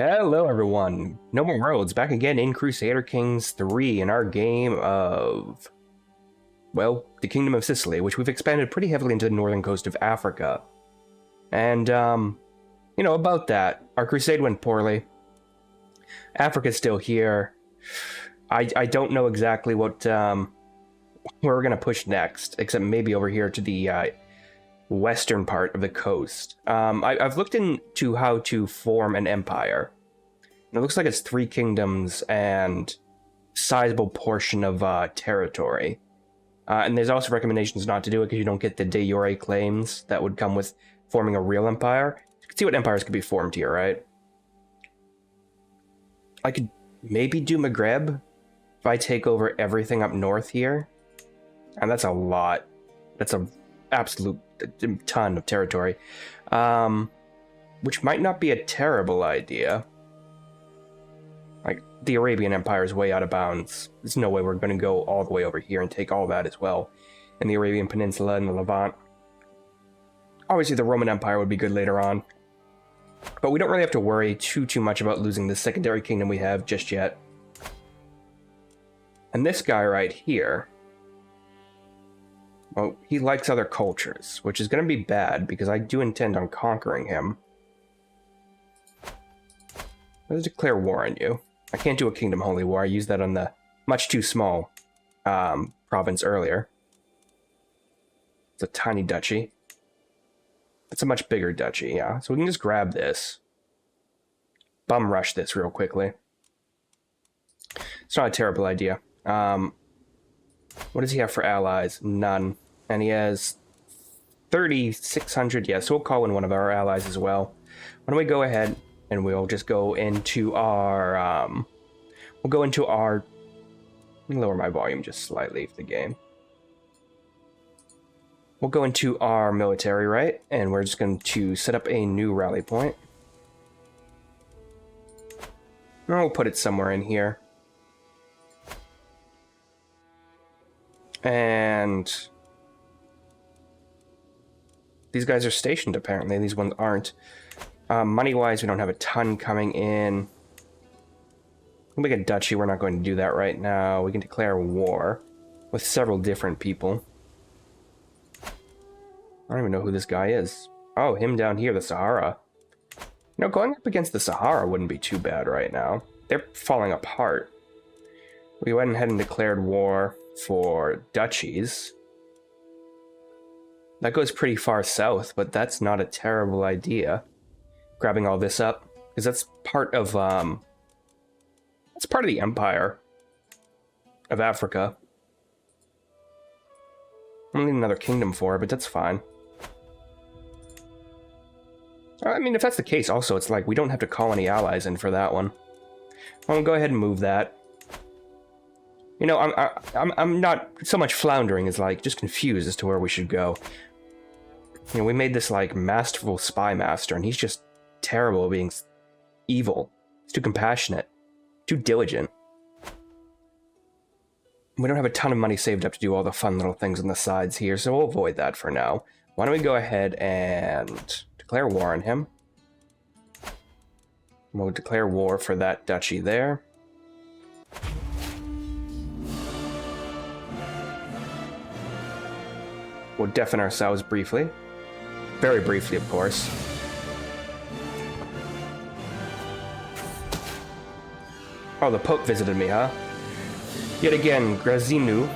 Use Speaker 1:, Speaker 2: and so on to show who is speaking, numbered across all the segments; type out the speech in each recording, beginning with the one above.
Speaker 1: Hello everyone, No More Worlds back again in Crusader Kings 3 in our game of, well, the Kingdom of Sicily, which we've expanded pretty heavily into the northern coast of Africa. And, about that, our crusade went poorly. Africa's still here. I don't know exactly what, where we're going to push next, except maybe over here to the western part of the coast. I've looked into how to form an empire. And it looks like it's 3 kingdoms and sizable portion of territory. And there's also recommendations not to do it because you don't get the de jure claims that would come with forming a real empire. You can see what empires could be formed here, right? I could maybe do Maghreb if I take over everything up north here. And that's a lot. That's a absolute ton of territory. Which might not be a terrible idea. Like, the Arabian Empire is way out of bounds. There's no way we're going to go all the way over here and take all that as well. And the Arabian Peninsula and the Levant. Obviously, the Roman Empire would be good later on. But we don't really have to worry too much about losing the secondary kingdom we have just yet. And this guy right here, well, he likes other cultures, which is going to be bad because I do intend on conquering him. Let's declare war on you. I can't do a Kingdom Holy War. I used that on the much too small province earlier. It's a tiny duchy. It's a much bigger duchy, yeah. So we can just grab this. Bum rush this real quickly. It's not a terrible idea. What does he have for allies? None. And he has 3,600. Yeah, so we'll call in one of our allies as well. Why don't we go ahead and we'll just go into our, let me lower my volume just slightly for the game. We'll go into our military, right? And we're just going to set up a new rally point. And we'll put it somewhere in here. And these guys are stationed, apparently. These ones aren't. Money-wise, we don't have a ton coming in. We'll make a duchy. We're not going to do that right now. We can declare war with several different people. I don't even know who this guy is. Oh, him down here, the Sahara. You know, going up against the Sahara wouldn't be too bad right now. They're falling apart. We went ahead and declared war for duchies. That goes pretty far south, but that's not a terrible idea. Grabbing all this up, because that's part of the empire of Africa. I don't need another kingdom for it, but that's fine. I mean, if that's the case, also, it's like we don't have to call any allies in for that one. I'll go ahead and move that. You know, I'm not so much floundering as like just confused as to where we should go. You know, we made this like masterful spy master, and he's just terrible at being evil. He's too compassionate, too diligent. We don't have a ton of money saved up to do all the fun little things on the sides here, so we'll avoid that for now. Why don't we go ahead and declare war on him? We'll declare war for that duchy there. We'll deafen ourselves briefly. Very briefly, of course. Oh, the Pope visited me, huh? Yet again, Grazinu,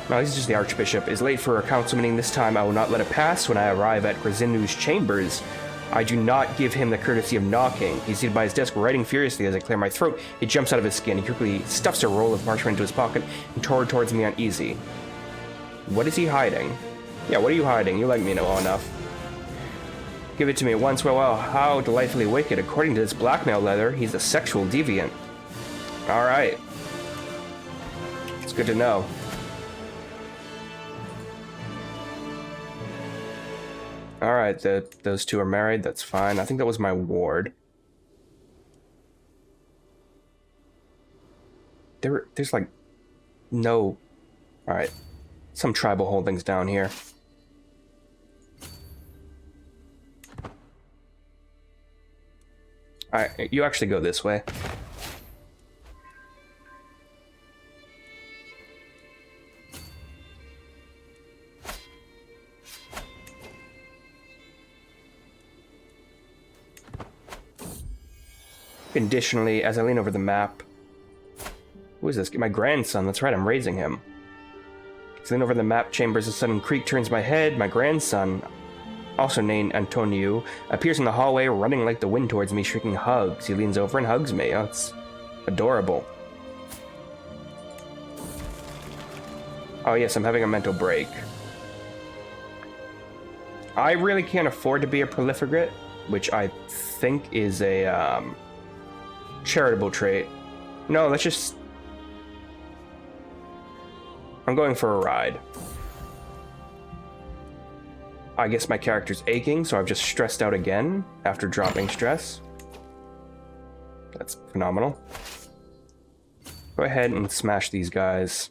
Speaker 1: no, he's just the Archbishop, is late for a council meeting this time. I will not let it pass. When I arrive at Grazinu's chambers, I do not give him the courtesy of knocking. He's seated by his desk, writing furiously. As I clear my throat, he jumps out of his skin. He quickly stuffs a roll of parchment into his pocket and tore towards me uneasy. What is he hiding? Yeah, what are you hiding? You like me know well enough. Give it to me at once. Well, how delightfully wicked. According to this blackmail letter, he's a sexual deviant. Alright. It's good to know. Alright, those two are married. That's fine. I think that was my ward. There's like no... Alright. Some tribal holdings down here. Alright, you actually go this way. Additionally, as I lean over the map... Who is this? My grandson. That's right, I'm raising him. As I lean over the map chambers, a sudden creak turns my head. My grandson, also named Antonio, appears in the hallway, running like the wind towards me, shrieking hugs. He leans over and hugs me. Oh, it's adorable. Oh yes, I'm having a mental break. I really can't afford to be a proliferate, which I think is a charitable trait. No, let's just... I'm going for a ride. I guess my character's aching, so I've just stressed out again after dropping stress. That's phenomenal. Go ahead and smash these guys.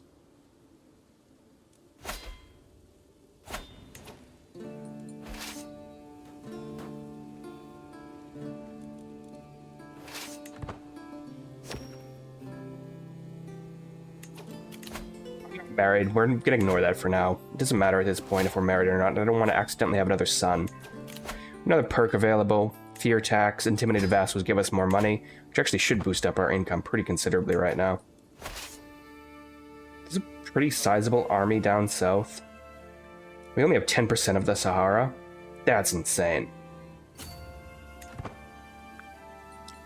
Speaker 1: Married. We're gonna ignore that for now. It doesn't matter at this point if we're married or not. I don't want to accidentally have another son. Another perk available. Fear tax. Intimidated vassals give us more money, which actually should boost up our income pretty considerably right now. There's a pretty sizable army down south. We only have 10% of the Sahara. That's insane.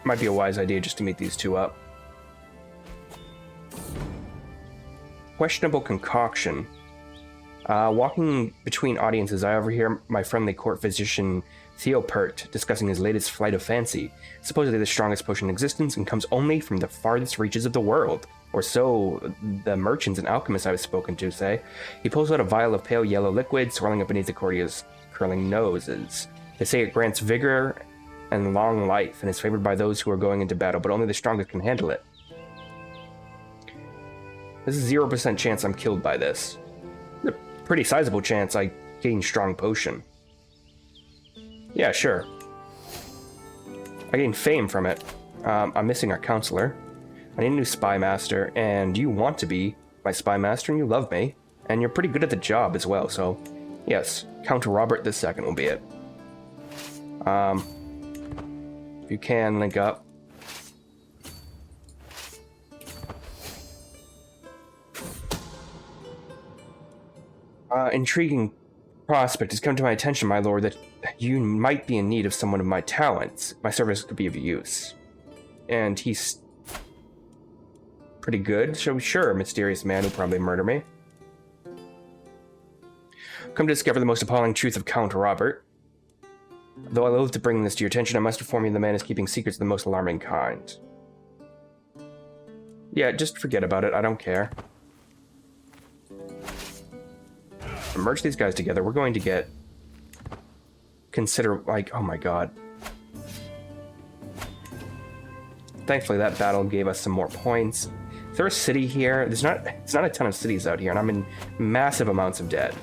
Speaker 1: Might be a wise idea just to meet these two up. Questionable concoction. Walking between audiences, I overhear my friendly court physician Theopert discussing his latest flight of fancy, supposedly the strongest potion in existence, and comes only from the farthest reaches of the world. Or so the merchants and alchemists I've spoken to say. He pulls out a vial of pale yellow liquid, swirling up beneath the courtier's curling noses. They say it grants vigor and long life, and is favored by those who are going into battle, but only the strongest can handle it. There's a 0% chance I'm killed by this. A pretty sizable chance I gain strong potion. Yeah, sure. I gain fame from it. I'm missing our counselor. I need a new spy master, and you want to be my spy master, and you love me. And you're pretty good at the job as well, so... Yes, Count Robert II will be it. If you can, link up. Intriguing prospect has come to my attention, my lord, that you might be in need of someone of my talents. My service could be of use. And he's pretty good, so sure, mysterious man who probably murder me. Come to discover the most appalling truth of Count Robert. Though I loathe to bring this to your attention, I must inform you the man is keeping secrets of the most alarming kind. Yeah, just forget about it, I don't care. Merge these guys together, we're going to get... oh my god. Thankfully that battle gave us some more points. Is there a city here? It's not a ton of cities out here, and I'm in massive amounts of debt.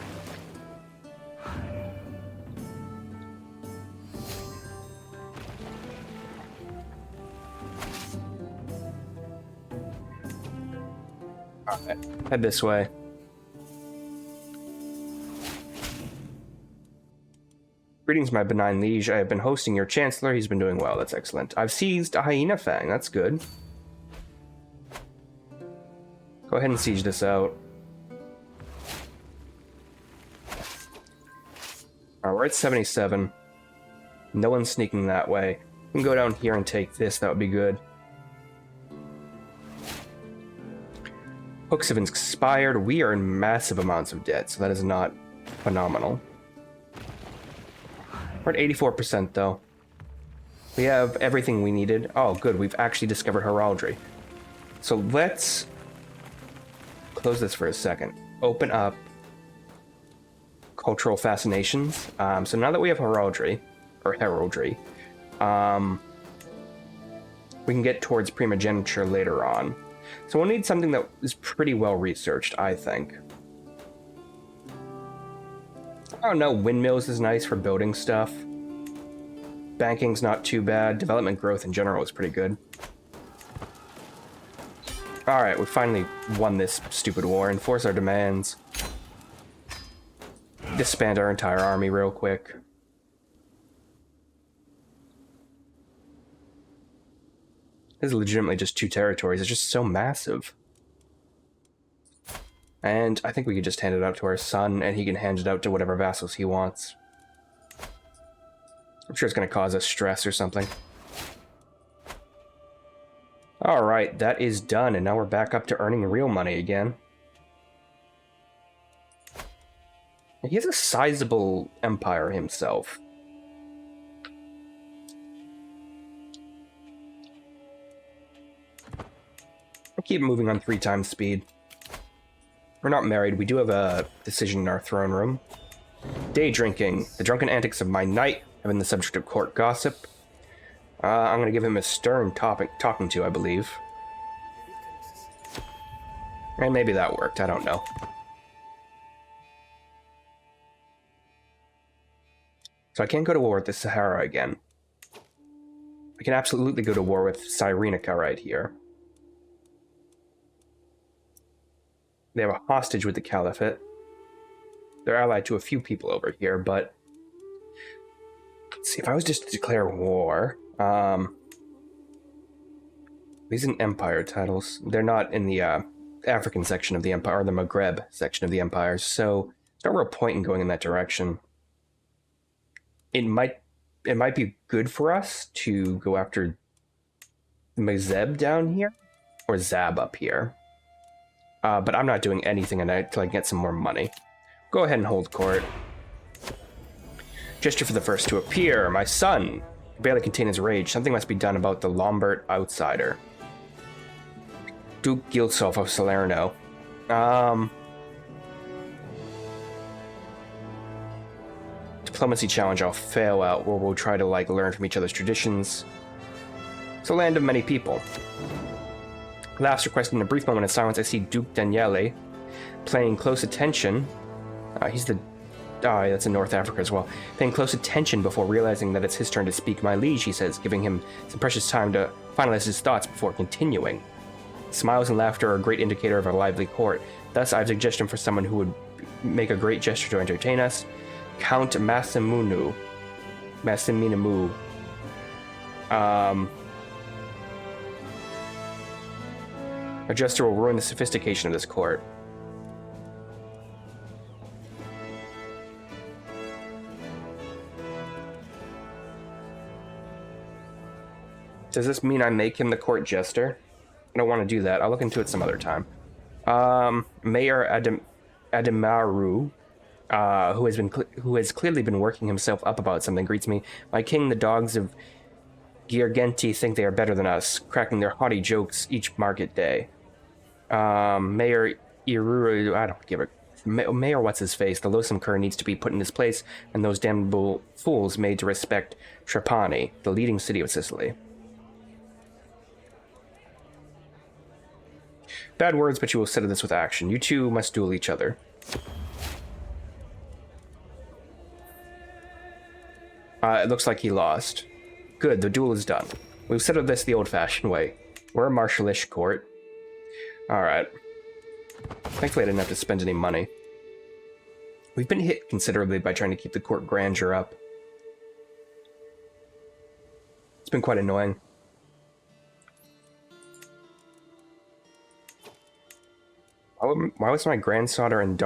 Speaker 1: Alright, head this way. Greetings, my benign liege. I have been hosting your chancellor. He's been doing well. That's excellent. I've seized a hyena fang. That's good. Go ahead and siege this out. Alright, we're at 77. No one's sneaking that way. We can go down here and take this. That would be good. Hooks have expired. We are in massive amounts of debt, so that is not phenomenal. We're at 84% though. We have everything we needed. Oh, good. We've actually discovered heraldry. So let's close this for a second. Open up cultural fascinations. So now that we have heraldry, we can get towards primogeniture later on. So we'll need something that is pretty well researched, I think. I don't know, windmills is nice for building stuff. Banking's not too bad. Development growth in general is pretty good. Alright, we finally won this stupid war. Enforce our demands. Disband our entire army real quick. This is legitimately just 2 territories. It's just so massive. And I think we could just hand it out to our son, and he can hand it out to whatever vassals he wants. I'm sure it's going to cause us stress or something. Alright, that is done, and now we're back up to earning real money again. He has a sizable empire himself. We'll keep moving on 3 times speed. We're not married. We do have a decision in our throne room. Day drinking. The drunken antics of my knight have been the subject of court gossip. I'm going to give him a stern talking to, I believe. And maybe that worked. I don't know. So I can't go to war with the Sahara again. I can absolutely go to war with Cyrenaica right here. They have a hostage with the Caliphate. They're allied to a few people over here, but... Let's see, if I was just to declare war... These are empire titles. They're not in the African section of the empire, or the Maghreb section of the empire, so there's no real point in going in that direction. It might be good for us to go after Mazeb down here, or Zab up here. But I'm not doing anything until I get some more money. Go ahead and hold court. Gesture for the first to appear. My son can barely contain his rage. Something must be done about the Lombard outsider. Duke Gilsolf of Salerno. Diplomacy challenge I'll fail out, where we'll try to, learn from each other's traditions. It's a land of many people. Last request, in a brief moment of silence, I see Duke Daniele paying close attention. That's in North Africa as well. Paying close attention before realizing that it's his turn to speak. My liege, he says, giving him some precious time to finalize his thoughts before continuing. Smiles and laughter are a great indicator of a lively court. Thus, I have a suggestion for someone who would make a great gesture to entertain us. Count Massimunu. A gesture will ruin the sophistication of this court. Does this mean I make him the court jester? I don't want to do that. I'll look into it some other time. Mayor Ademaru, who has clearly been working himself up about something, greets me. My king, the dogs of Giargenti think they are better than us, cracking their haughty jokes each market day. Mayor Iruru, I don't give a... Mayor what's-his-face, the loathsome cur needs to be put in his place, and those damnable fools made to respect Trapani, the leading city of Sicily. Bad words, but you will settle this with action. You two must duel each other. It looks like he lost. Good, the duel is done. We've settled this the old-fashioned way. We're a martialish court. Alright. Thankfully I didn't have to spend any money. We've been hit considerably by trying to keep the court grandeur up. It's been quite annoying. Why was my daughter and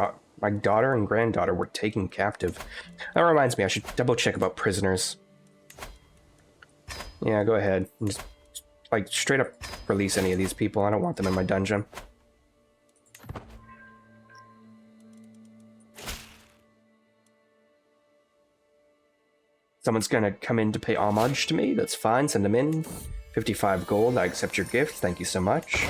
Speaker 1: granddaughter were taken captive? That reminds me, I should double check about prisoners. Yeah, go ahead. Just, straight up release any of these people. I don't want them in my dungeon. Someone's gonna come in to pay homage to me. That's fine. Send them in. 55 gold. I accept your gift. Thank you so much.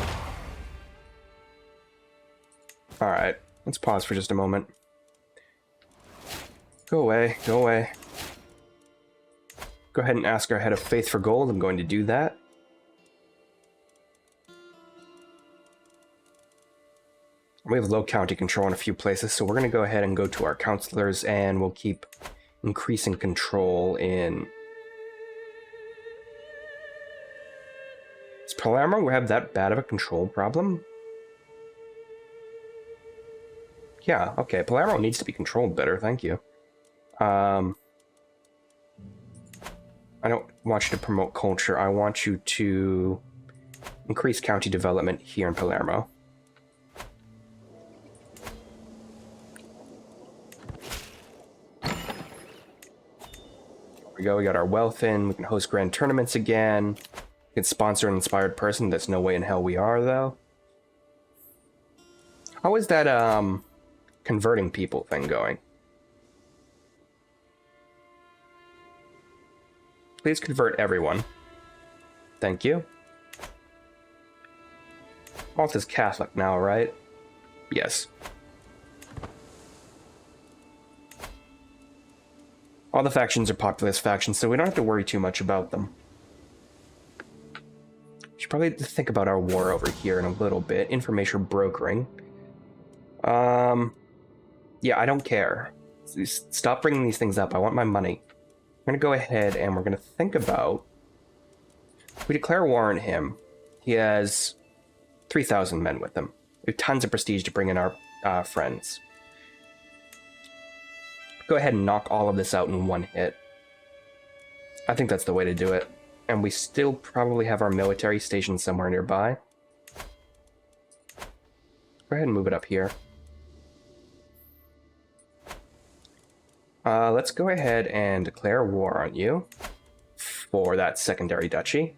Speaker 1: Alright, let's pause for just a moment. Go away, go away. Go ahead and ask our head of faith for gold. I'm going to do that. We have low county control in a few places, so we're going to go ahead and go to our counselors, and we'll keep increasing control in Palermo have that bad of a control problem? Yeah, okay. Palermo needs to be controlled better, thank you. I don't want you to promote culture. I want you to increase county development here in Palermo. There we go. We got our wealth in. We can host grand tournaments again. We can sponsor an inspired person. There's no way in hell we are, though. How is that, converting people thing going? Please convert everyone. Thank you. Malta's Catholic now, right? Yes. All the factions are populist factions, so we don't have to worry too much about them. We should probably think about our war over here in a little bit. Information brokering. Yeah, I don't care. Stop bringing these things up. I want my money. We're going to go ahead and we're going to think about... We declare war on him. He has 3,000 men with him. We have tons of prestige to bring in our friends. Go ahead and knock all of this out in one hit. I think that's the way to do it. And we still probably have our military stationed somewhere nearby. Go ahead and move it up here. Let's go ahead and declare war on you for that secondary duchy.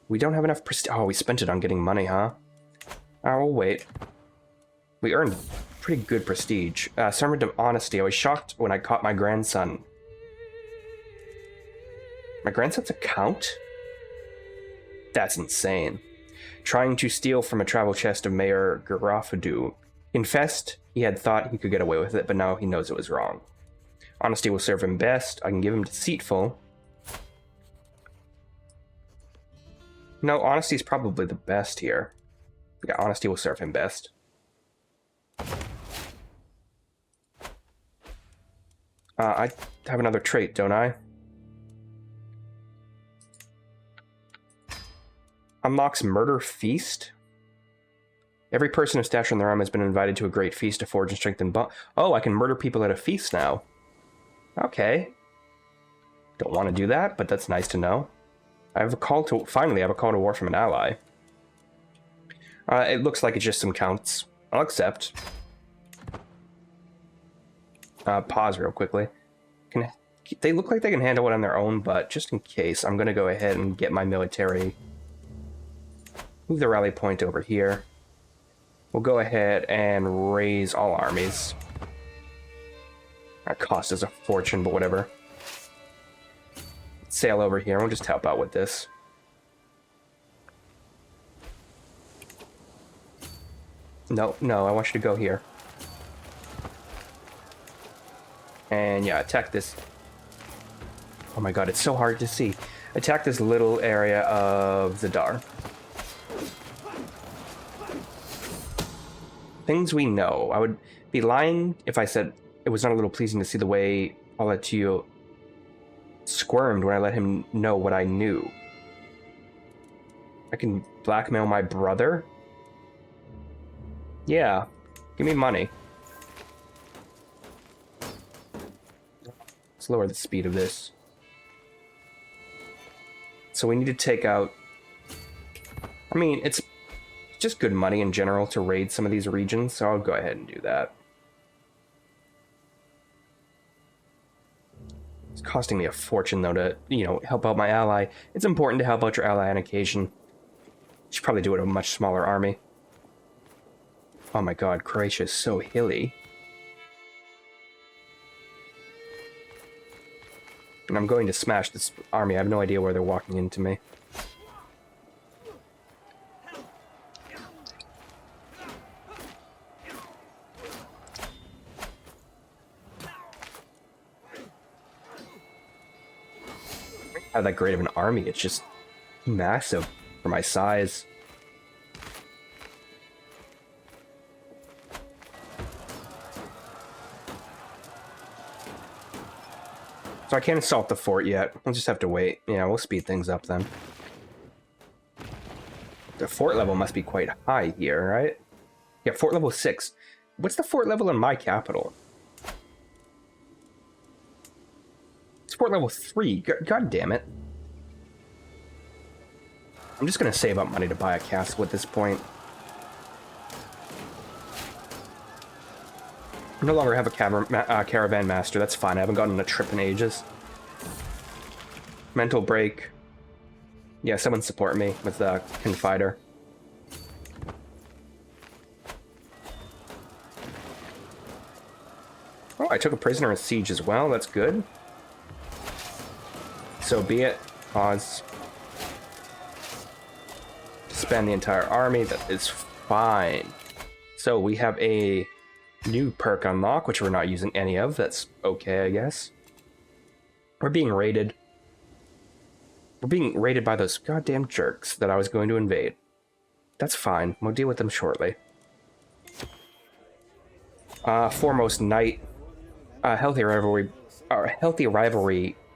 Speaker 1: We don't have enough prestige. Oh, we spent it on getting money, huh? We'll wait. We earned pretty good prestige. Servant of honesty. I was shocked when I caught my grandson. My grandson's a count? That's insane. Trying to steal from a travel chest of Mayor Garofadu. Confessed he had thought he could get away with it, but now he knows it was wrong. Honesty will serve him best. I can give him deceitful. No, honesty is probably the best here. Yeah, honesty will serve him best. I have another trait, don't I? Unlocks Murder Feast. Every person of stature in their arm has been invited to a great feast to forge and strengthen bond. Oh, I can murder people at a feast now. Okay. Don't want to do that, but that's nice to know. I have a call to... Finally, I have a call to war from an ally. It looks like it's just some counts. I'll accept. Pause real quickly. They look like they can handle it on their own, but just in case, I'm going to go ahead and get my military. Move the rally point over here. We'll go ahead and raise all armies. That cost us a fortune, but whatever. Sail over here. We'll just help out with this. No, I want you to go here. And yeah, attack this. Oh my god, it's so hard to see. Attack this little area of Zadar. Things we know. I would be lying if I said it was not a little pleasing to see the way Alatio squirmed when I let him know what I knew. I can blackmail my brother? Yeah. Give me money. Let's lower the speed of this. So we need to take out... I mean, it's just good money in general to raid some of these regions, so I'll go ahead and do that. It's costing me a fortune, though, to, help out my ally. It's important to help out your ally on occasion. You should probably do it with a much smaller army. Oh my god, Croatia is so hilly. And I'm going to smash this army. I have no idea where they're walking into me. Have that great of an army. It's just massive for my size. So I can't assault the fort yet. We'll just have to wait. Yeah, we'll speed things up then. The fort level must be quite high here, right? Yeah, fort level 6. What's the fort level in my capital? It's fort level 3. God damn it. I'm just gonna save up money to buy a castle at this point. I no longer have a caravan master. That's fine. I haven't gotten on a trip in ages. Mental break. Yeah, someone support me with the Confider. Oh, I took a prisoner in siege as well. That's good. So be it. Pause. Spend the entire army. That is fine. So we have a new perk unlock, which we're not using any of. That's okay, I guess. We're being raided. We're being raided by those goddamn jerks that I was going to invade. That's fine. We'll deal with them shortly. Foremost Knight. Healthy rivalry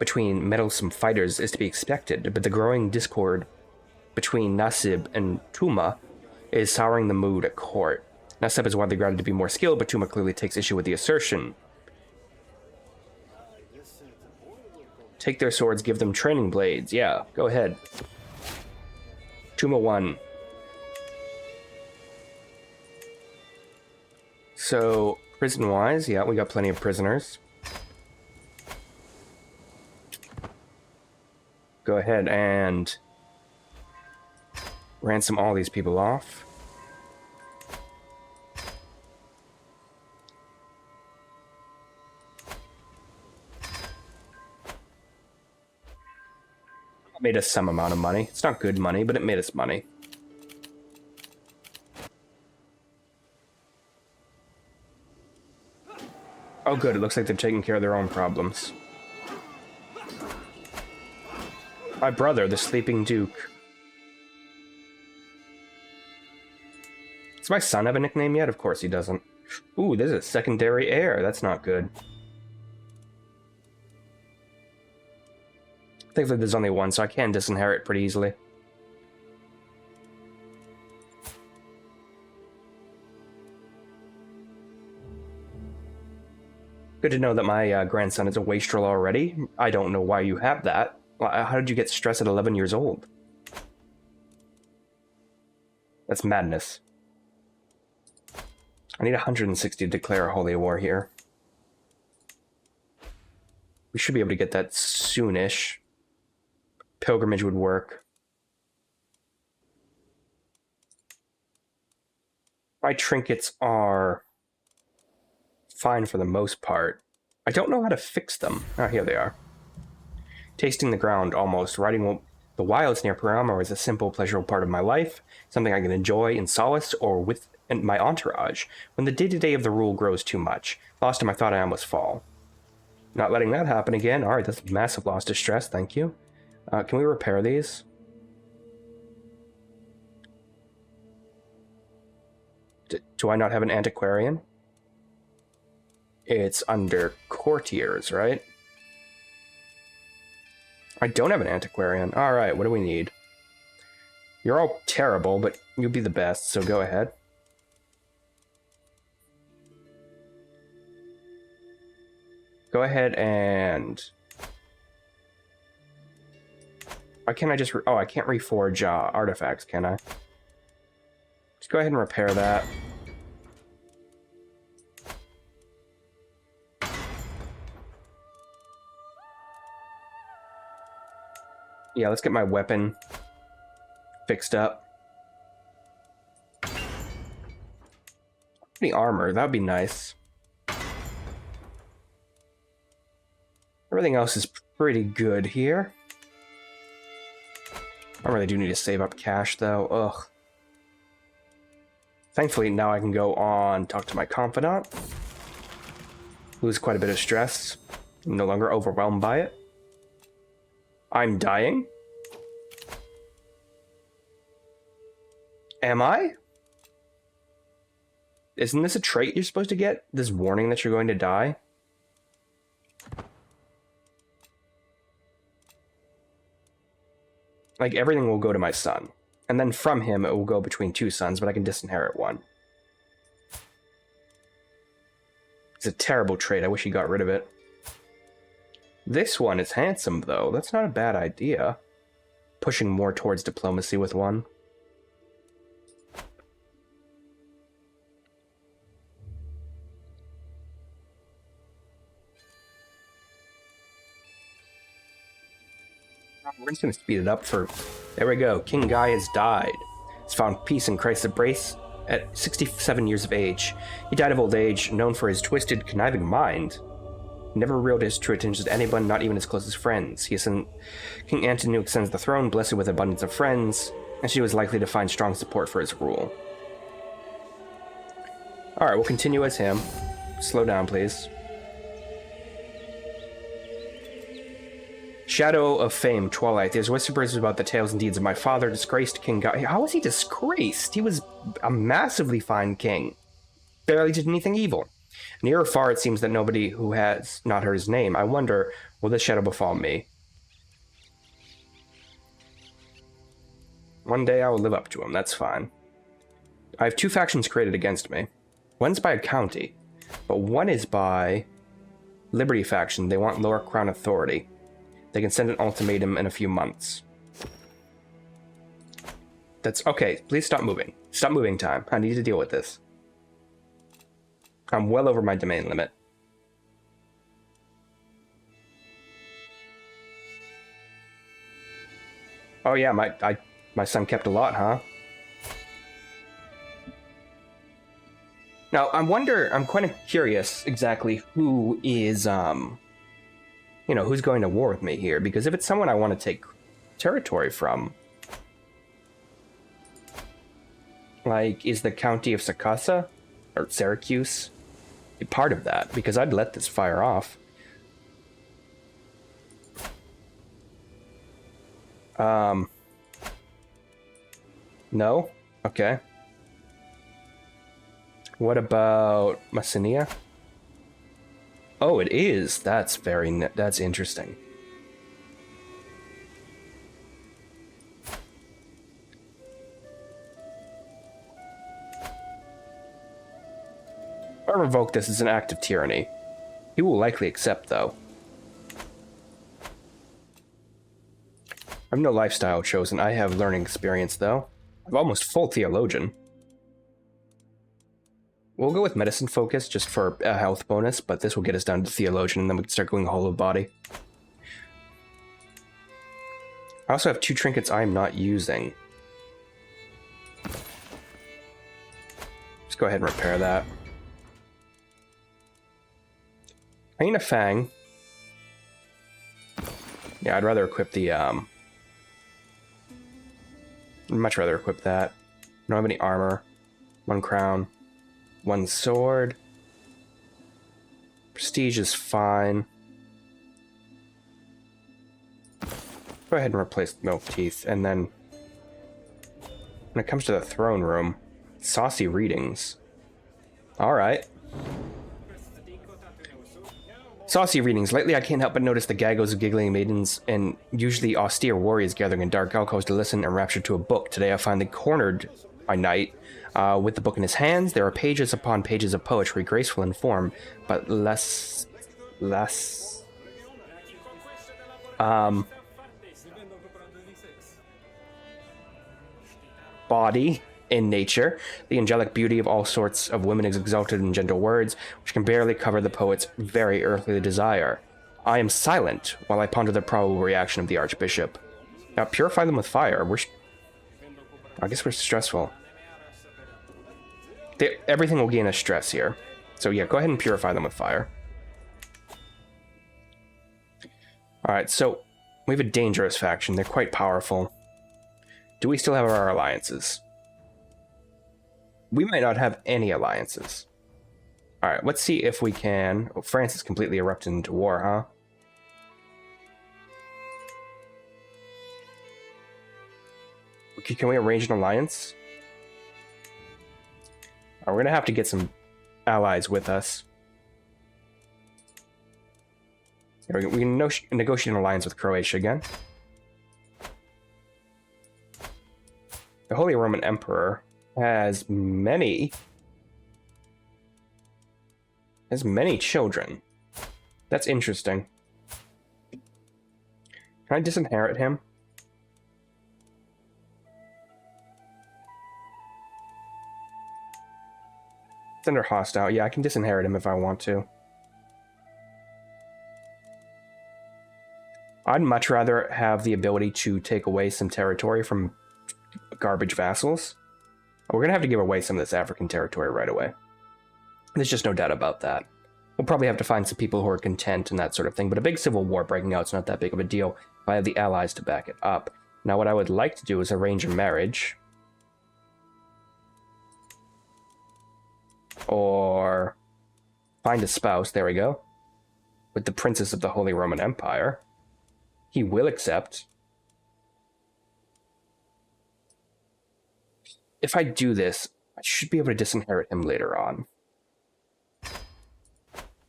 Speaker 1: between meddlesome fighters is to be expected, but the growing discord between Nasib and Tuma is souring the mood at court. Nasib is widely regarded to be more skilled, but Tuma clearly takes issue with the assertion. Take their swords, give them training blades. Yeah, go ahead. Tuma 1. So, prison-wise, yeah, we got plenty of prisoners. Go ahead and ransom all these people off. Made us some amount of money. It's not good money, but it made us money. Oh good, it looks like they're taking care of their own problems. My brother, the Sleeping Duke. Does my son have a nickname yet? Of course he doesn't. Ooh, there's a secondary heir. That's not good. Thankfully there's only one, so I can disinherit pretty easily. Good to know that my grandson is a wastrel already. I don't know why you have that. How did you get stressed at 11 years old? That's madness. I need 160 to declare a holy war here. We should be able to get that soonish. Pilgrimage would work. My trinkets are fine for the most part. I don't know how to fix them. Oh, here they are. Tasting the ground, almost. Riding the wilds near Parama is a simple, pleasurable part of my life, something I can enjoy in solace or with my entourage, when the day-to-day of the rule grows too much. Lost him, I thought I almost fall. Not letting that happen again. Alright, that's massive loss to stress, thank you. Can we repair these? Do I not have an antiquarian? It's under courtiers, right? I don't have an antiquarian. Alright, what do we need? You're all terrible, but you'll be the best, so go ahead. Go ahead and... Why can't I just... Oh, I can't reforge artifacts, can I? Just go ahead and repair that. Yeah, let's get my weapon fixed up. Any armor, that would be nice. Everything else is pretty good here. I really do need to save up cash, though. Ugh. Thankfully, now I can go on, talk to my confidant. Lose quite a bit of stress. I'm no longer overwhelmed by it. I'm dying? Am I? Isn't this a trait you're supposed to get? This warning that you're going to die? Like, everything will go to my son. And then from him, it will go between 2 sons, but I can disinherit one. It's a terrible trait. I wish he got rid of it. This one is handsome, though. That's not a bad idea. Pushing more towards diplomacy with one. We're just going to speed it up for... There we go. King Guy has died. He's found peace in Christ's embrace at 67 years of age. He died of old age, known for his twisted, conniving mind. He never revealed his true intentions to anyone, not even his closest friends. King Antony extends the throne, blessed with abundance of friends, and she was likely to find strong support for his rule. Alright, we'll continue as him. Slow down, please. Shadow of Fame, Twilight. There's whispers about the tales and deeds of my father, disgraced King Guy. How was he disgraced? He was a massively fine king. Barely did anything evil. Near or far, it seems that nobody who has not heard his name. I wonder, will this shadow befall me? One day I will live up to him, that's fine. I have 2 factions created against me. One's by a county, but one is by Liberty faction. They want lower crown authority. They can send an ultimatum in a few months. That's okay. Please stop moving. Stop moving time. I need to deal with this. I'm well over my domain limit. Oh yeah, my son kept a lot, huh? Now, I'm quite curious exactly who is, who's going to war with me here, because if it's someone I want to take territory from, like, is the county of Sicily, or Syracuse, a part of that? Because I'd let this fire off. No? Okay. What about Messenia? Oh, it is. That's that's interesting. If I revoke this as an act of tyranny, he will likely accept, though. I have no lifestyle chosen. I have learning experience, though. I'm almost full theologian. We'll go with medicine focus just for a health bonus, but this will get us down to theologian, and then we can start going whole of body. I also have 2 trinkets I'm not using. Just go ahead and repair that. Hyena Fang. Yeah, I'd rather equip the, much rather equip that. I don't have any armor. 1 crown. 1 sword. Prestige is fine. Go ahead and replace the milk teeth, and then when it comes to the throne room, saucy readings. Alright. Saucy readings. Lately I can't help but notice the gaggles of giggling maidens and usually austere warriors gathering in dark alcoves to listen and rapture to a book. Today I find them cornered by night. With the book in his hands, there are pages upon pages of poetry, graceful in form, but less body in nature. The angelic beauty of all sorts of women is exalted in gentle words, which can barely cover the poet's very earthly desire. I am silent while I ponder the probable reaction of the Archbishop. Now, purify them with fire. I guess we're stressful. Everything will gain us stress here. So yeah, go ahead and purify them with fire. Alright, so we have a dangerous faction. They're quite powerful. Do we still have our alliances? We might not have any alliances. Alright, let's see if we can... Oh, France is completely erupted into war, huh? Okay, can we arrange an alliance? We're going to have to get some allies with us. We can negotiate an alliance with Croatia again. The Holy Roman Emperor has many children. That's interesting. Can I disinherit him? It's under hostile. Yeah, I can disinherit him if I want to. I'd much rather have the ability to take away some territory from garbage vassals. We're going to have to give away some of this African territory right away. There's just no doubt about that. We'll probably have to find some people who are content and that sort of thing, but a big civil war breaking out is not that big of a deal if I have the allies to back it up. Now, what I would like to do is arrange a marriage. Or find a spouse, there we go, with the Princess of the Holy Roman Empire. He will accept. If I do this, I should be able to disinherit him later on.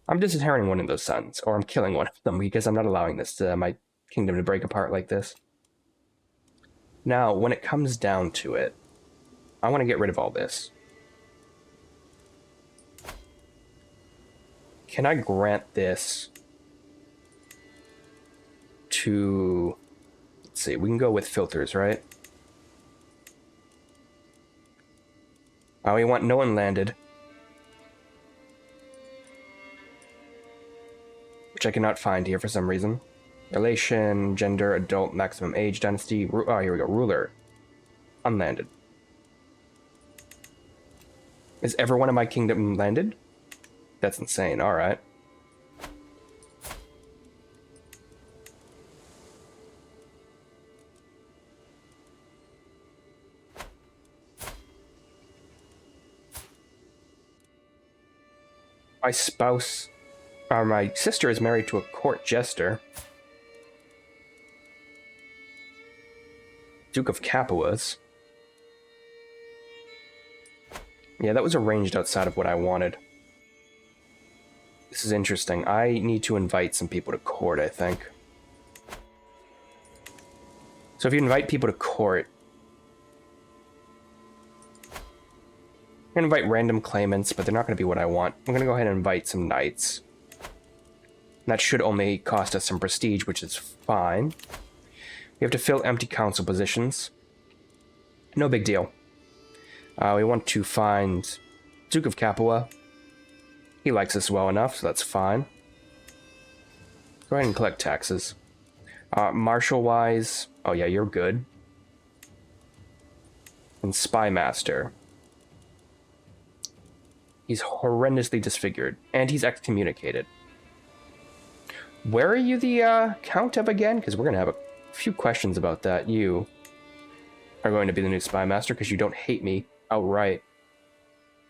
Speaker 1: I'm disinheriting one of those sons, or I'm killing one of them, because I'm not allowing this my kingdom to break apart like this. Now, when it comes down to it, I want to get rid of all this. Can I grant this to... Let's see, we can go with filters, right? We want no one landed. Which I cannot find here for some reason. Relation, gender, adult, maximum age, dynasty. Oh, here we go. Ruler. Unlanded. Is everyone in my kingdom landed? That's insane. Alright. My spouse... my sister is married to a court jester. Duke of Capua's. Yeah, that was arranged outside of what I wanted. This is interesting. I need to invite some people to court, I think. So if you invite people to court... I'm going to invite random claimants, but they're not going to be what I want. I'm going to go ahead and invite some knights. That should only cost us some prestige, which is fine. We have to fill empty council positions. No big deal. We want to find Duke of Capua. He likes us well enough, so that's fine. Go ahead and collect taxes. Marshal-wise... Oh yeah, you're good. And Spy Master. He's horrendously disfigured, and he's excommunicated. Where are you the Count of again? Because we're going to have a few questions about that. You are going to be the new Spy Master because you don't hate me outright.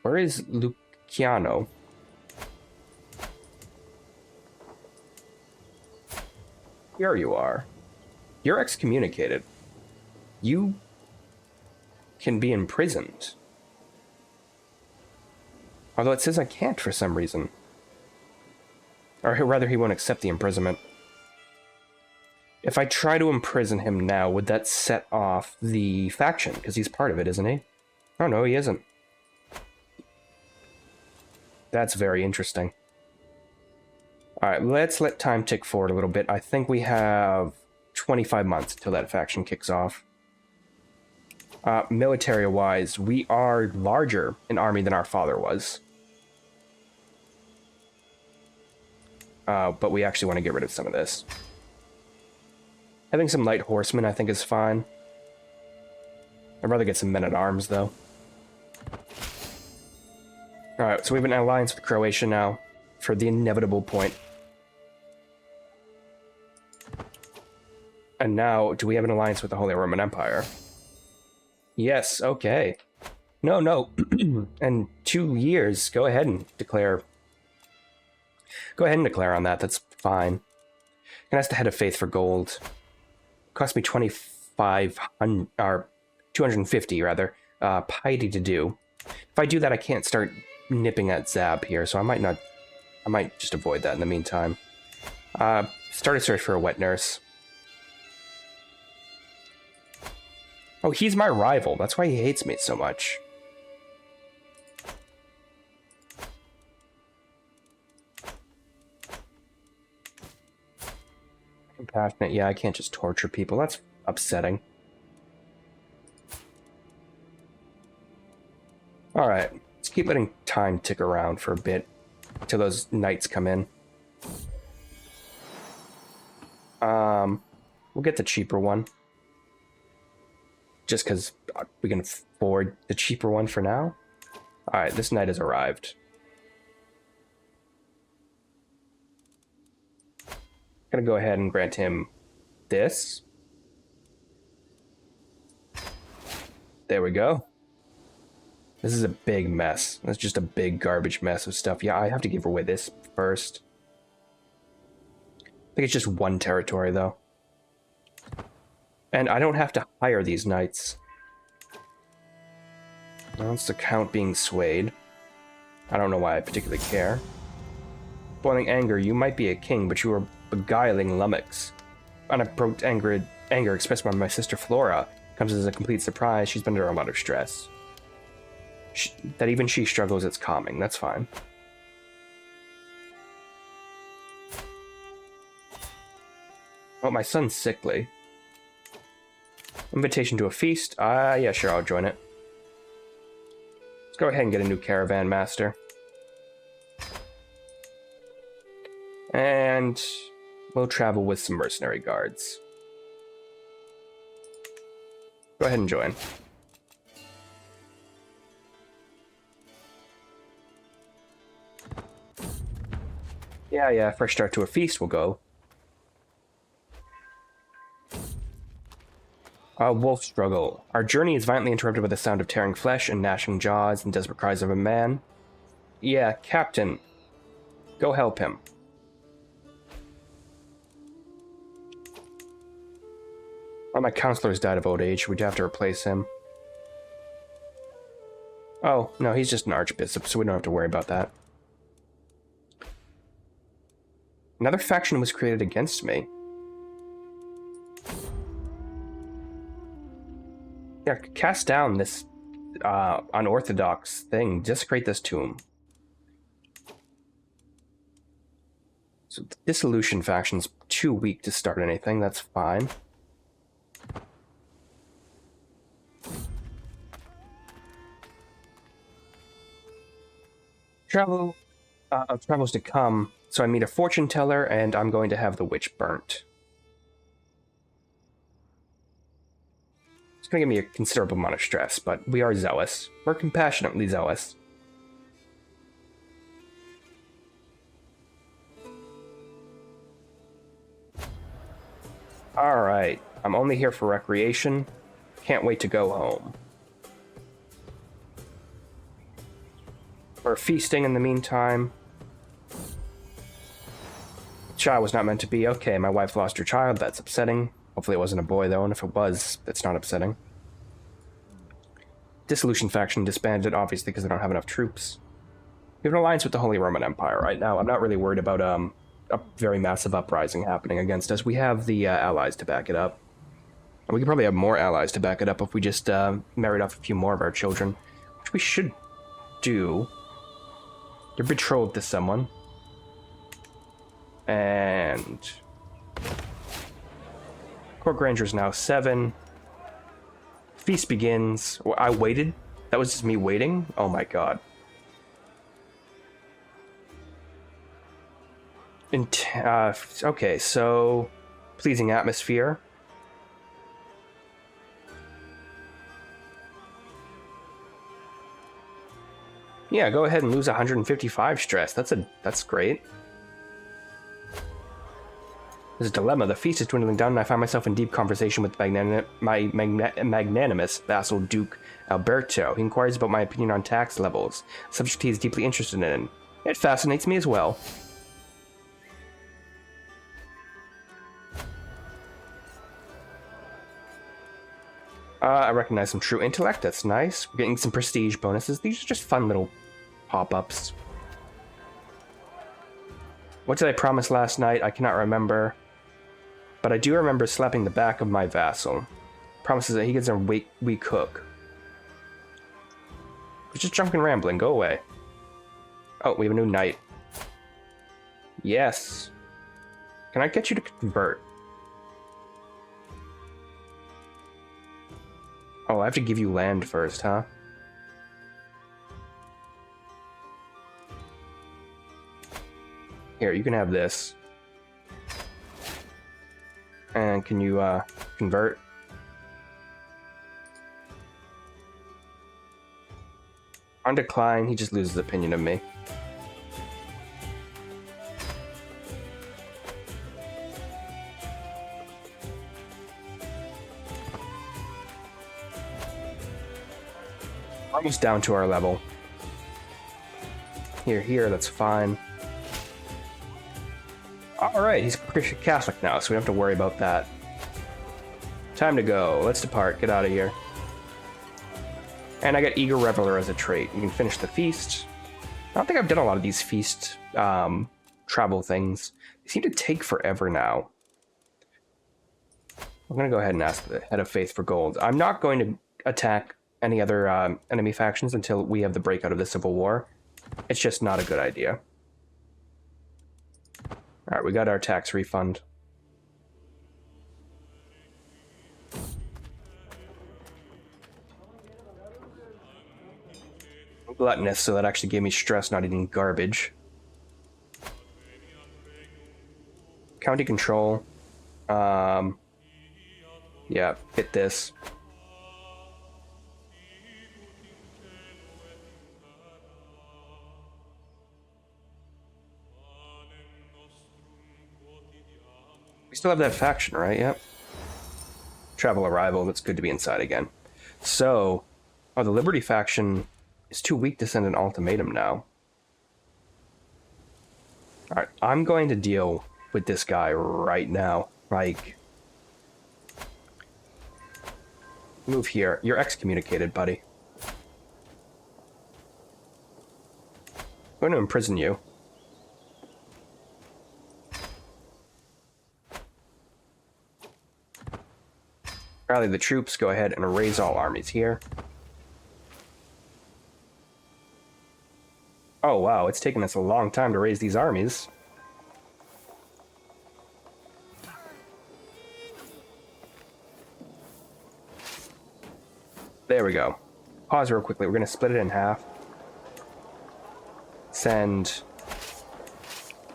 Speaker 1: Where is Luciano? Here you are. You're excommunicated. You can be imprisoned. Although it says I can't for some reason. Or rather, he won't accept the imprisonment. If I try to imprison him now, would that set off the faction? Because he's part of it, isn't he? Oh, no, he isn't. That's very interesting. Alright, let's let time tick forward a little bit. I think we have 25 months until that faction kicks off. Military-wise, we are larger in army than our father was. But we actually want to get rid of some of this. Having some light horsemen, I think, is fine. I'd rather get some men-at-arms, though. Alright, so we have an alliance with Croatia now, for the inevitable point. And now, do we have an alliance with the Holy Roman Empire? Yes, okay. No. And 2 years, go ahead and declare... Go ahead and declare on that, that's fine. Can ask the Head of Faith for gold. Cost me 2,500, or 250 rather, piety to do. If I do that, I can't start nipping at Zab here, so I might just avoid that in the meantime. Start a search for a wet nurse. Oh, he's my rival. That's why he hates me so much. Compassionate. Yeah, I can't just torture people. That's upsetting. Alright. Let's keep letting time tick around for a bit till those knights come in. We'll get the cheaper one. Just because we can afford the cheaper one for now. Alright, this knight has arrived. Gonna go ahead and grant him this. There we go. This is a big mess. That's just a big garbage mess of stuff. Yeah, I have to give away this first. I think it's just one territory, though. And I don't have to hire these knights. That's the count being swayed. I don't know why I particularly care. Boiling anger, you might be a king, but you are beguiling lummox. Unapproached anger expressed by my sister Flora comes as a complete surprise. She's been under a lot of stress. That even she struggles, it's calming. That's fine. Oh, my son's sickly. Invitation to a feast? Yeah, sure, I'll join it. Let's go ahead and get a new caravan master. And we'll travel with some mercenary guards. Go ahead and join. Yeah, fresh start to a feast, we'll go. Wolf struggle. Our journey is violently interrupted by the sound of tearing flesh and gnashing jaws and desperate cries of a man. Yeah, Captain. Go help him. One of my counselors died of old age. We'd have to replace him. Oh, no, he's just an archbishop, so we don't have to worry about that. Another faction was created against me. Yeah, cast down this unorthodox thing. Desecrate this tomb. So the dissolution faction's too weak to start anything. That's fine. Travels to come. So I meet a fortune teller, and I'm going to have the witch burnt. It's going to give me a considerable amount of stress, but we are zealous. We're compassionately zealous. Alright, I'm only here for recreation. Can't wait to go home. We're feasting in the meantime. Child was not meant to be. Okay, my wife lost her child. That's upsetting. Hopefully it wasn't a boy, though, and if it was, that's not upsetting. Dissolution faction disbanded, obviously, because they don't have enough troops. We have an alliance with the Holy Roman Empire right now. I'm not really worried about a very massive uprising happening against us. We have the allies to back it up. And we could probably have more allies to back it up if we just married off a few more of our children, which we should do. You're betrothed to someone. And Court Granger is now 7. Feast begins. I waited. That was just me waiting. Oh my god. Okay, so pleasing atmosphere. Yeah, go ahead and lose 155 stress. That's great. There's a dilemma. The feast is dwindling down, and I find myself in deep conversation with my magnanimous vassal Duke Alberto. He inquires about my opinion on tax levels, a subject he is deeply interested in. It fascinates me as well. I recognize some true intellect. That's nice. We're getting some prestige bonuses. These are just fun little pop-ups. What did I promise last night? I cannot remember. But I do remember slapping the back of my vassal. Promises that he gets a weak hook. He's just drunken rambling. Go away. Oh, we have a new knight. Yes. Can I get you to convert? Oh, I have to give you land first, huh? Here, you can have this. And can you, convert? On decline, he just loses opinion of me. Almost down to our level. Here, that's fine. Alright, he's Christian Catholic now, so we don't have to worry about that. Time to go. Let's depart. Get out of here. And I got Eager Reveler as a trait. You can finish the feast. I don't think I've done a lot of these feast travel things. They seem to take forever now. I'm going to go ahead and ask the Head of Faith for gold. I'm not going to attack any other enemy factions until we have the breakout of the Civil War. It's just not a good idea. Alright, we got our tax refund. I'm gluttonous, so that actually gave me stress not eating garbage. County control. Yeah, hit this. We still have that faction, right? Yep. Travel arrival. That's good to be inside again. So, oh, the Liberty faction is too weak to send an ultimatum now. Alright, I'm going to deal with this guy right now. Like, move here. You're excommunicated, buddy. I'm going to imprison you. Rally the troops, go ahead and raise all armies here. Oh wow, it's taken us a long time to raise these armies. There we go. Pause real quickly, we're going to split it in half. Send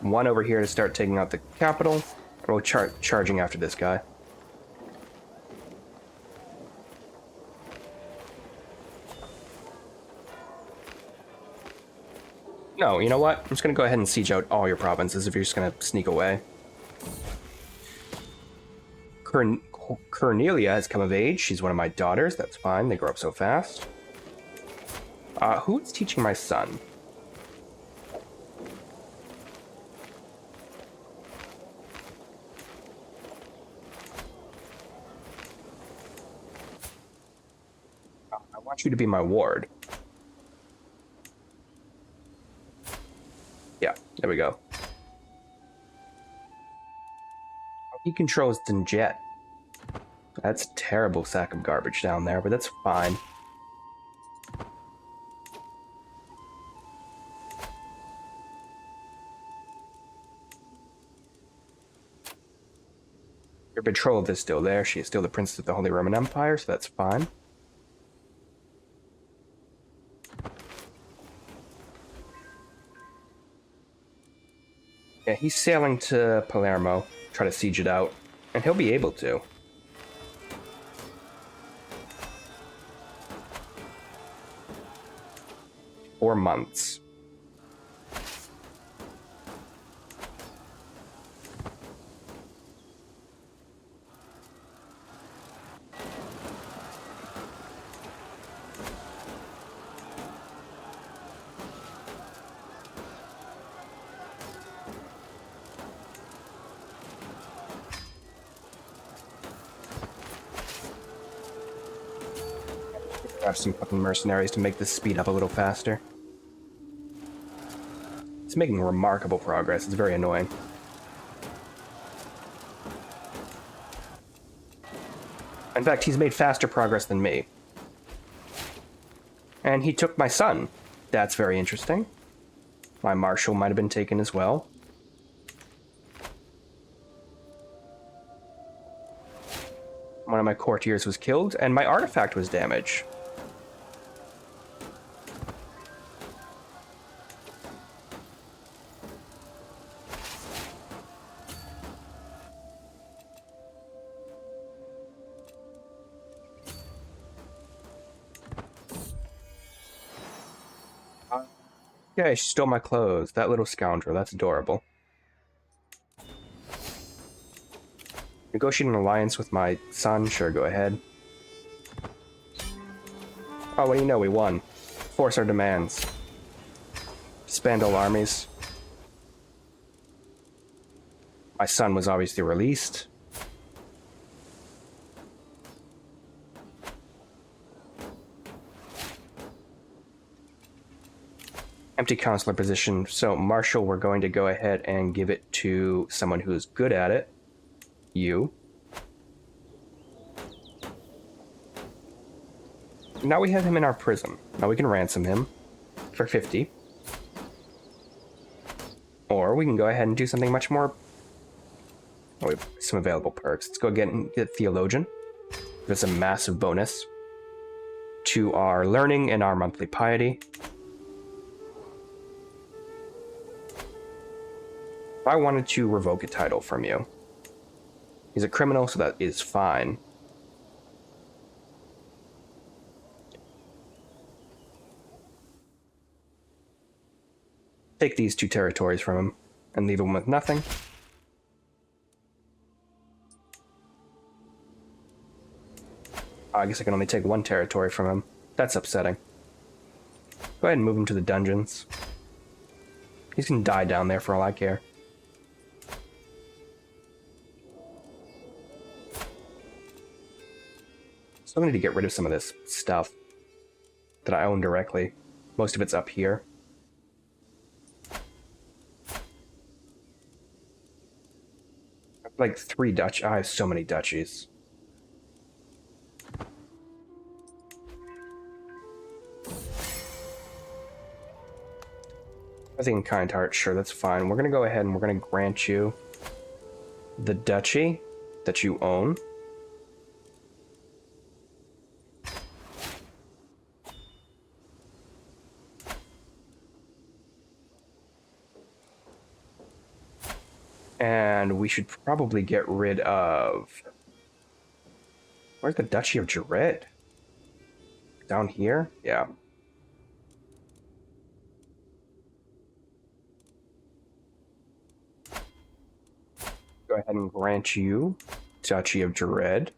Speaker 1: one over here to start taking out the capital, and we'll charging after this guy. No, you know what? I'm just going to go ahead and siege out all your provinces if you're just going to sneak away. Cornelia has come of age. She's one of my daughters. That's fine. They grow up so fast. Who's teaching my son? I want you to be my ward. Yeah, there we go. He controls Dinjet. That's a terrible sack of garbage down there, but that's fine. Your betrothed is still there. She is still the princess of the Holy Roman Empire, so that's fine. Yeah, he's sailing to Palermo, try to siege it out, and he'll be able to. Or months. Have some fucking mercenaries to make this speed up a little faster. It's making remarkable progress. It's very annoying. In fact, he's made faster progress than me. And he took my son. That's very interesting. My marshal might have been taken as well. One of my courtiers was killed, and my artifact was damaged. Yeah, she stole my clothes. That little scoundrel. That's adorable. Negotiate an alliance with my son. Sure, go ahead. Oh, what do you know? We won. Force our demands. Disband all armies. My son was obviously released. Empty counselor position. So, Marshal, we're going to go ahead and give it to someone who's good at it. You. Now we have him in our prison. Now we can ransom him for 50. Or we can go ahead and do something much more... Oh, we have some available perks. Let's go get Theologian. That's a massive bonus to our learning and our monthly piety. If I wanted to revoke a title from you, he's a criminal, so that is fine. Take these 2 territories from him and leave him with nothing. I guess I can only take 1 territory from him. That's upsetting. Go ahead and move him to the dungeons. He's gonna die down there for all I care. Still need to get rid of some of this stuff that I own directly. Most of it's up here. Like 3 Dutch. I have so many duchies. I think in kind heart, sure, that's fine. We're gonna go ahead and we're gonna grant you the duchy that you own. And we should probably get rid of... Where's the Duchy of Madrid? Down here? Yeah. Go ahead and grant you Duchy of Madrid.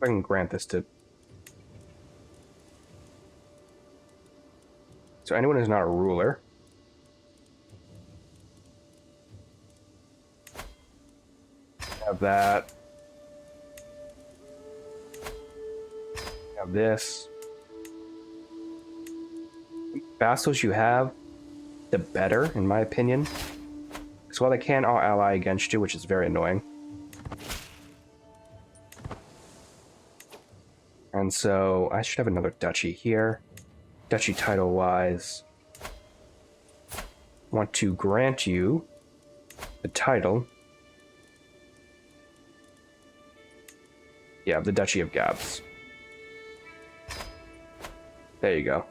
Speaker 1: I can grant this to... So anyone who's not a ruler. Have that. Have this. The vassals you have, the better, in my opinion. Because while they can all ally against you, which is very annoying. And so I should have another duchy here. Duchy title-wise, want to grant you the title. Yeah, the Duchy of Gabs. There you go.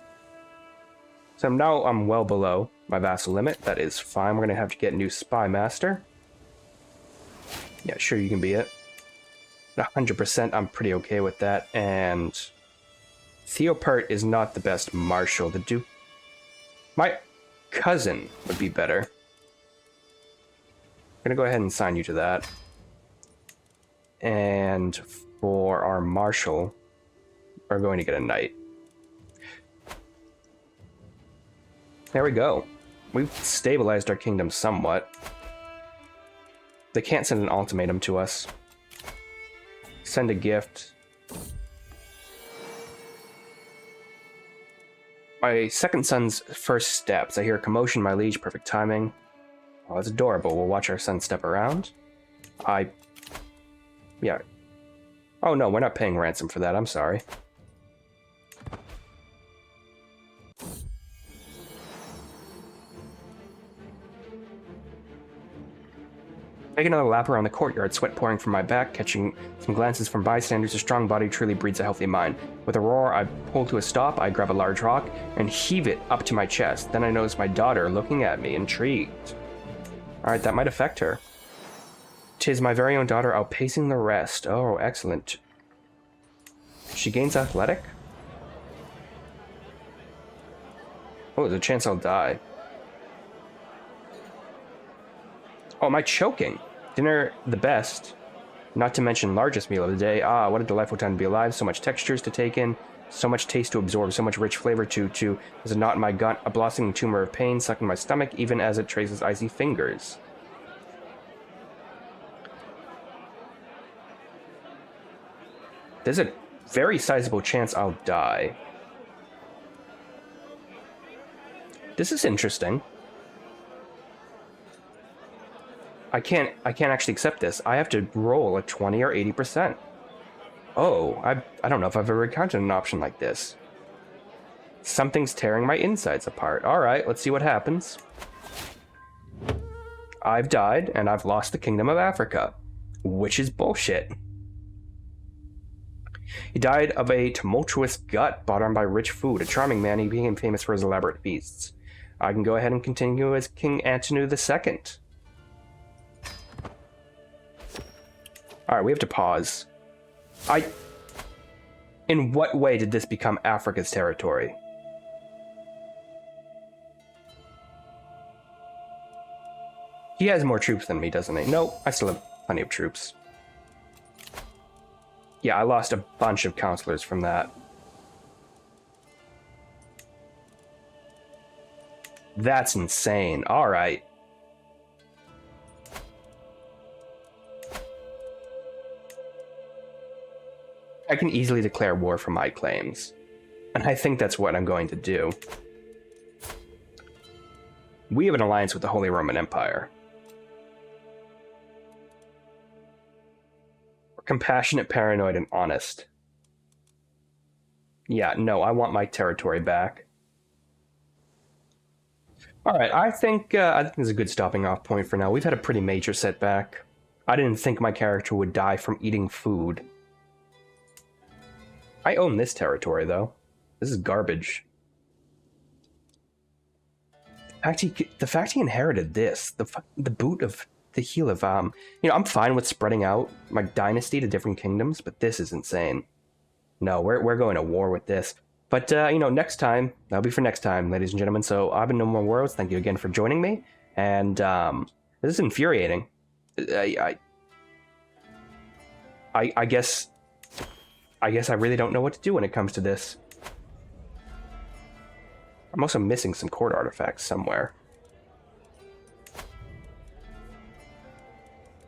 Speaker 1: So now I'm well below my vassal limit. That is fine. We're going to have to get a new spy master. Yeah, sure, you can be it. 100%, I'm pretty okay with that. And Theopert is not the best marshal. The Duke... My cousin would be better. I'm going to go ahead and sign you to that. And for our marshal, we're going to get a knight. There we go. We've stabilized our kingdom somewhat. They can't send an ultimatum to us. Send a gift. My second son's first steps. I hear a commotion, my liege. Perfect timing. Oh, that's adorable. We'll watch our son step around. Yeah. Oh no, we're not paying ransom for that. I'm sorry. Take another lap around the courtyard, sweat pouring from my back, catching some glances from bystanders. A strong body truly breeds a healthy mind. With a roar, I pull to a stop. I grab a large rock and heave it up to my chest. Then I notice my daughter looking at me, intrigued. Alright, that might affect her. 'Tis my very own daughter outpacing the rest. Oh, excellent. She gains athletic? Oh, there's a chance I'll die. Oh, am I choking? Dinner the best, not to mention largest meal of the day. Ah, what a delightful time to be alive. So much textures to take in, so much taste to absorb, so much rich flavor to. There's a knot in my gut, a blossoming tumor of pain sucking my stomach, even as it traces icy fingers. There's a very sizable chance I'll die. This is interesting. I can't actually accept this. I have to roll a 20 or 80%. Oh, I don't know if I've ever encountered an option like this. Something's tearing my insides apart. Alright, let's see what happens. I've died, and I've lost the Kingdom of Africa. Which is bullshit. He died of a tumultuous gut brought on by rich food. A charming man, he became famous for his elaborate feasts. I can go ahead and continue as King Antonu II. Alright, we have to pause. In what way did this become Africa's territory? He has more troops than me, doesn't he? No, I still have plenty of troops. Yeah, I lost a bunch of counselors from that. That's insane. Alright. I can easily declare war for my claims. And I think that's what I'm going to do. We have an alliance with the Holy Roman Empire. We're compassionate, paranoid, and honest. Yeah, no, I want my territory back. Alright, I think this is a good stopping off point for now. We've had a pretty major setback. I didn't think my character would die from eating food. I own this territory, though. This is garbage. The fact he inherited this, the boot of the heel of, I'm fine with spreading out my dynasty to different kingdoms, but this is insane. No, we're going to war with this. But, next time, that'll be for next time, ladies and gentlemen. So, I've been No More Worlds. Thank you again for joining me. And, this is infuriating. I guess I really don't know what to do when it comes to this. I'm also missing some court artifacts somewhere.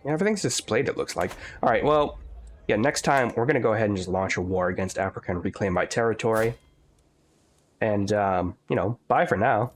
Speaker 1: Yeah, everything's displayed, it looks like. Alright, well, yeah, next time we're going to go ahead and just launch a war against Africa and reclaim my territory. And, bye for now.